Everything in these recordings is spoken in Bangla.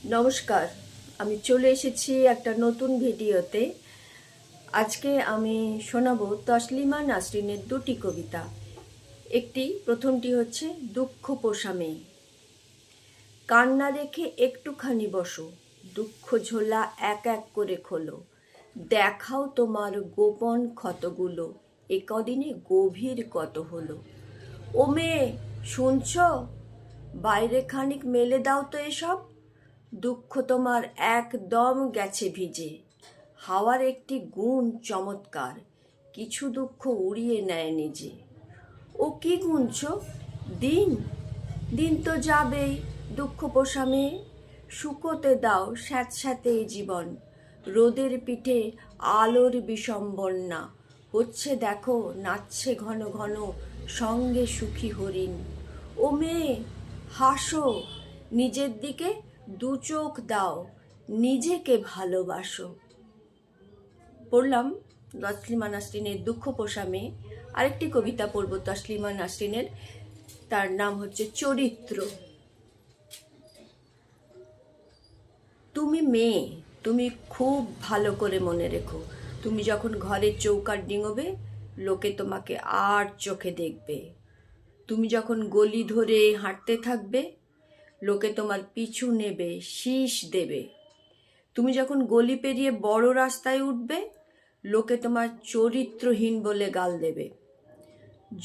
নমস্কার, আমি চলে এসেছি একটা নতুন ভিডিওতে। আজকে আমি শোনাবো তসলিমা নাসরিনের দুটি কবিতা। প্রথমটি হচ্ছে দুঃখ পোষা মেয়ে। কান্না রেখে একটুখানি বসো, দুঃখ ঝোলা এক এক করে খোলো, দেখাও তোমার গোপন ক্ষতগুলো, এ কদিনে গভীর কত হলো। ও মেয়ে, শুনছ? বাইরে খানিক মেলে দাও তো এসব, দুঃখ তোমার একদম গেছে ভিজে। হাওয়ার একটি গুণ চমৎকার, কিছু দুঃখ উড়িয়ে নেয় নিজে। ও কি গুনছ? দিন দিন তো যাবেই, দুঃখ পোষা মেয়ে। শুকোতে দাও স্যাঁতস্যাঁতে এই জীবন, রোদের পিঠে আলোর বিসম্বর না। হচ্ছে দেখো নাচছে ঘন ঘন সঙ্গে সুখী হরিণ। ও মেয়ে, হাসো, নিজের দিকে দু চোখ দাও, নিজেকে ভালোবাসো। পড়লাম তসলিমা নাসরিনের দুঃখ পোষা মেয়ে। আরেকটি কবিতা পড়ব তসলিমা নাসরিনের, তার নাম হচ্ছে চরিত্র। তুমি মেয়ে, তুমি খুব ভালো করে মনে রেখো, তুমি যখন ঘরের চৌকাঠ ডিঙোবে, লোকে তোমাকে আর চোখে দেখবে। তুমি যখন গলি ধরে হাঁটতে থাকবে, লোকে তোমার পিছু নেবে, শীষ দেবে। তুমি যখন গলি পেরিয়ে বড় রাস্তায় উঠবে, লোকে তোমার চরিত্রহীন বলে গাল দেবে।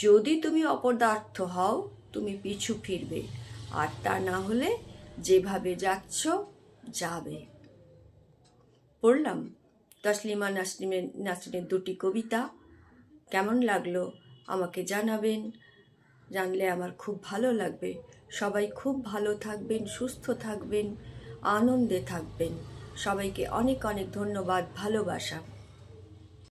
যদি তুমি অপদার্থ হও, তুমি পিছু ফিরবে, আর তা না হলে যেভাবে যাচ্ছ যাবে। পড়লাম তসলিমা নাসরিনের দুটি কবিতা। কেমন লাগলো আমাকে জানাবেন, জানলে আমার খুব ভালো লাগবে। সবাই খুব ভালো থাকবেন, সুস্থ থাকবেন, আনন্দে থাকবেন। সবাইকে অনেক অনেক ধন্যবাদ, ভালোবাসা।